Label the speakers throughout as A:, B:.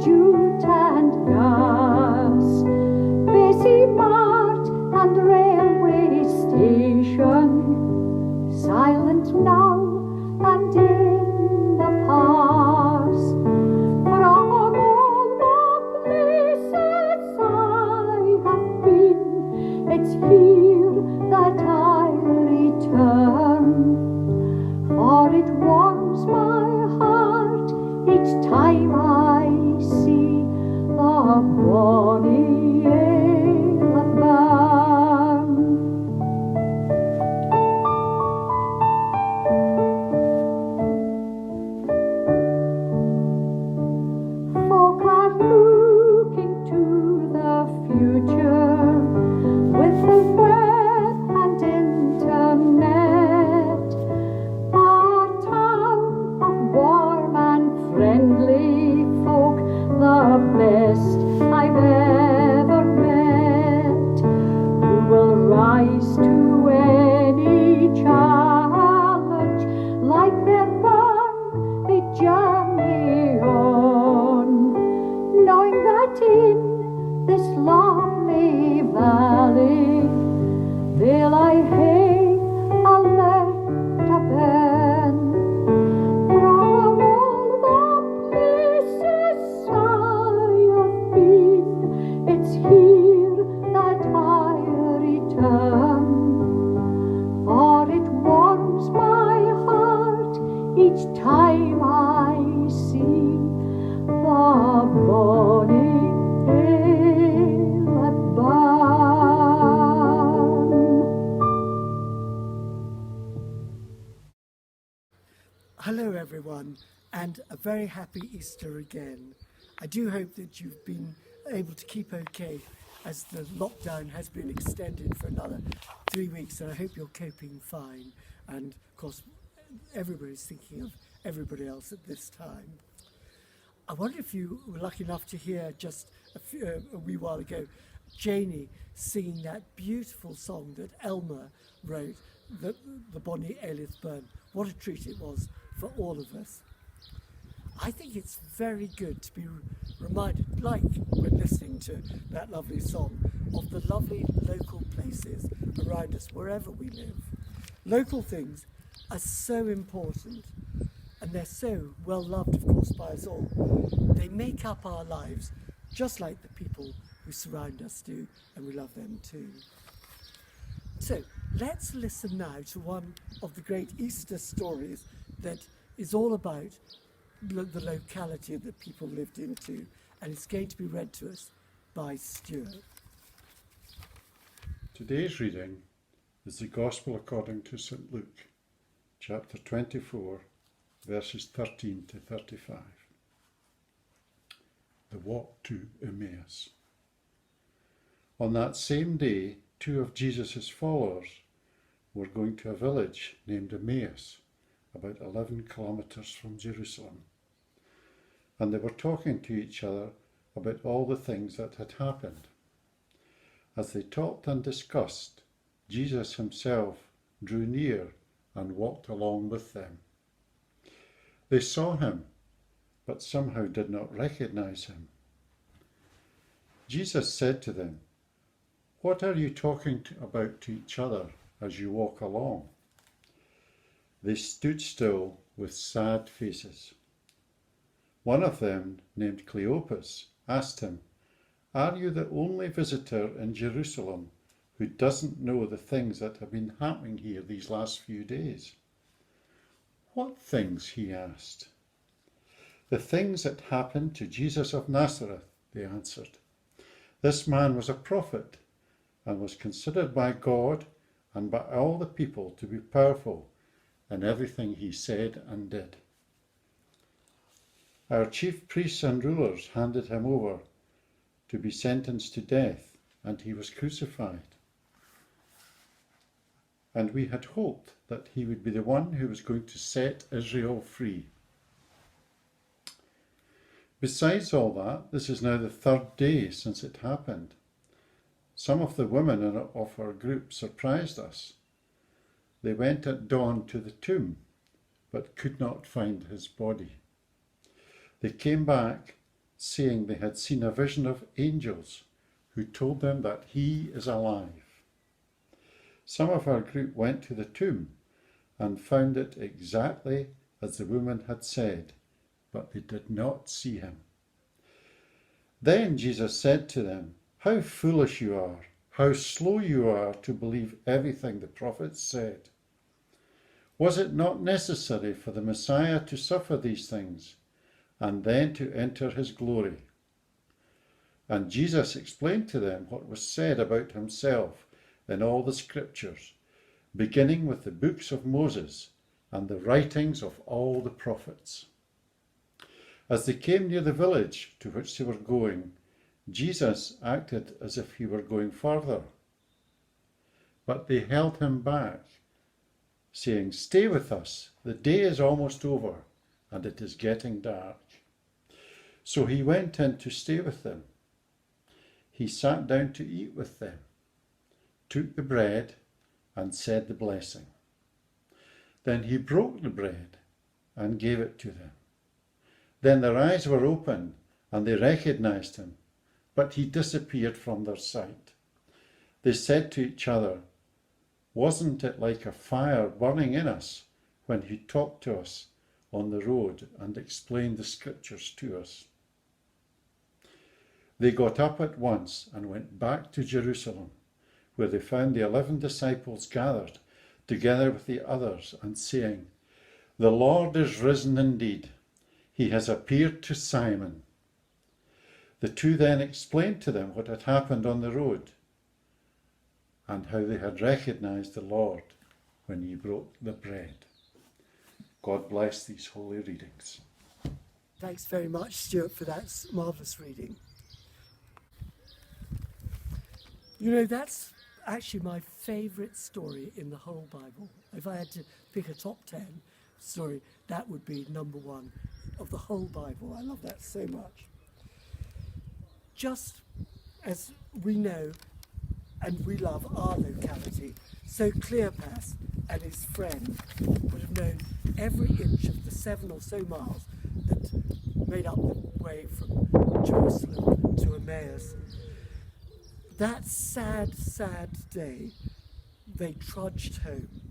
A: jute and gas, busy mart and railway station, silent now and in the past. From all the places I have been, it's here that I return, for it warms my heart each time I see the bonny Alyth burn. Folk are looking to the future with the web and internet, a town of warm and friendly folk, the best I've ever met, who will rise to any challenge like their born they journey on, knowing that in this lovely valley they'll lie hay alert a ben. From all the places I have been, it's here that I return, for it warms my heart each time I see the bonny Alyth burn.
B: Hello everyone, and a very happy Easter again. I do hope that you've been able to keep okay as the lockdown has been extended for another 3 weeks, and I hope you're coping fine. And of course, everybody's thinking of everybody else at this time. I wonder if you were lucky enough to hear just a wee while ago Janie singing that beautiful song that Elmer wrote, the Bonnie Alyth Burn. What a treat it was for all of us. I think it's very good to be reminded, like when listening to that lovely song, of the lovely local places around us wherever we live. Local things are so important, and they're so well loved, of course, by us all. They make up our lives just like the people who surround us do, and we love them too. So let's listen now to one of the great Easter stories that is all about the locality that people lived into, and it's going to be read to us by Stuart.
C: Today's reading is the Gospel according to St. Luke, chapter 24, verses 13 to 35. The walk to Emmaus. On that same day, 2 of Jesus' followers were going to a village named Emmaus, about 11 kilometres from Jerusalem. And they were talking to each other about all the things that had happened. As they talked and discussed, Jesus himself drew near and walked along with them. They saw him, but somehow did not recognize him. Jesus said to them, "What are you talking about to each other as you walk along?" They stood still with sad faces. One of them, named Cleopas, asked him, "Are you the only visitor in Jerusalem who doesn't know the things that have been happening here these last few days?" "What things?" he asked. "The things that happened to Jesus of Nazareth," they answered. "This man was a prophet and was considered by God and by all the people to be powerful in everything he said and did. Our chief priests and rulers handed him over to be sentenced to death, and he was crucified. And we had hoped that he would be the one who was going to set Israel free. Besides all that, this is now the 3rd day since it happened. Some of the women of our group surprised us. They went at dawn to the tomb, but could not find his body. They came back saying they had seen a vision of angels who told them that he is alive. Some of our group went to the tomb and found it exactly as the woman had said, but they did not see him. Then Jesus said to them, "How foolish you are, how slow you are to believe everything the prophets said. Was it not necessary for the Messiah to suffer these things and then to enter his glory?" And Jesus explained to them what was said about himself in all the scriptures, beginning with the books of Moses and the writings of all the prophets. As they came near the village to which they were going, Jesus acted as if he were going further. But they held him back, saying, "Stay with us, the day is almost over, and it is getting dark." So he went in to stay with them. He sat down to eat with them, took the bread, and said the blessing. Then he broke the bread and gave it to them. Then their eyes were opened, and they recognized him, but he disappeared from their sight. They said to each other, "Wasn't it like a fire burning in us when he talked to us on the road and explained the scriptures to us?" They got up at once and went back to Jerusalem, where they found the 11 disciples gathered together with the others and saying, "The Lord is risen indeed. He has appeared to Simon." The two then explained to them what had happened on the road and how they had recognized the Lord when he broke the bread. God bless these holy readings.
B: Thanks very much, Stuart, for that marvellous reading. You know, that's actually my favourite story in the whole Bible. If I had to pick a top 10 story, that would be number one of the whole Bible. I love that so much. Just as we know and we love our locality, so Cleopas and his friend would have known every inch of the 7 or so miles that made up the way from Jerusalem to Emmaus. That sad, sad day, they trudged home.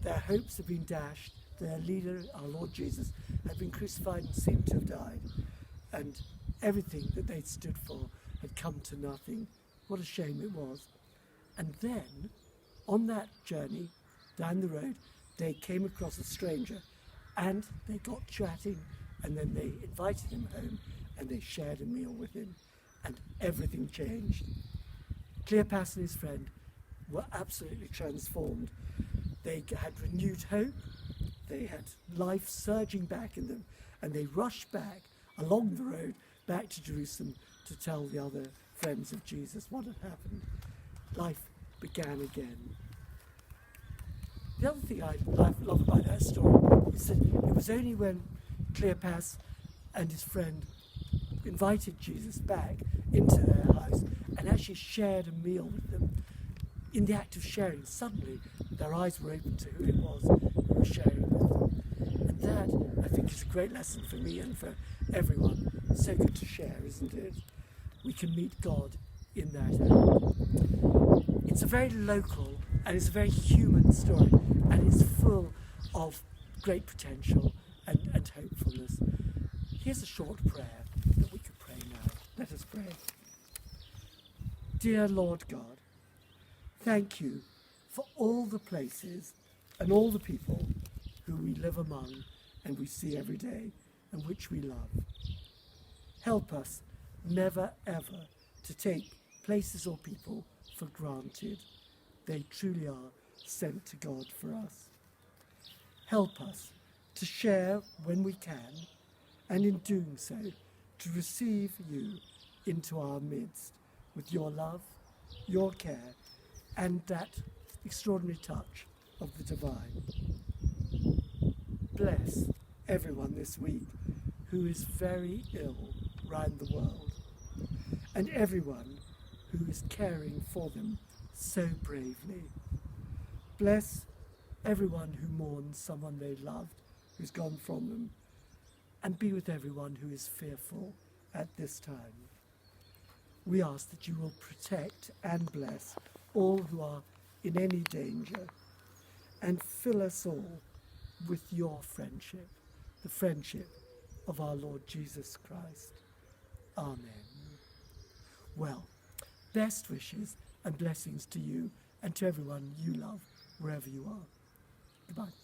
B: Their hopes had been dashed. Their leader, our Lord Jesus, had been crucified and seemed to have died. And everything that they'd stood for had come to nothing. What a shame it was. And then, on that journey down the road, they came across a stranger and they got chatting, and then they invited him home and they shared a meal with him, and everything changed. Cleopas and his friend were absolutely transformed. They had renewed hope, they had life surging back in them, and they rushed back along the road back to Jerusalem to tell the other friends of Jesus what had happened. Life began again. The other thing I love about that story is that it was only when Cleopas and his friend invited Jesus back into their house and actually shared a meal with them. In the act of sharing, suddenly their eyes were open to who it was who was sharing with them. And that, I think, is a great lesson for me and for everyone. It's so good to share, isn't it? We can meet God in that act. It's a very local and it's a very human story, and it's full of great potential and hopefulness. Here's a short prayer that we could pray now. Let us pray. Dear Lord God, thank you for all the places and all the people who we live among and we see every day and which we love. Help us never ever to take places or people for granted. They truly are sent to God for us. Help us to share when we can, and in doing so, to receive you into our midst with your love, your care, and that extraordinary touch of the divine. Bless everyone this week who is very ill round the world, and everyone who is caring for them so bravely. Bless everyone who mourns someone they loved who's gone from them, and be with everyone who is fearful at this time. We ask that you will protect and bless all who are in any danger, and fill us all with your friendship, the friendship of our Lord Jesus Christ. Amen. Well, best wishes and blessings to you and to everyone you love, wherever you are. Goodbye.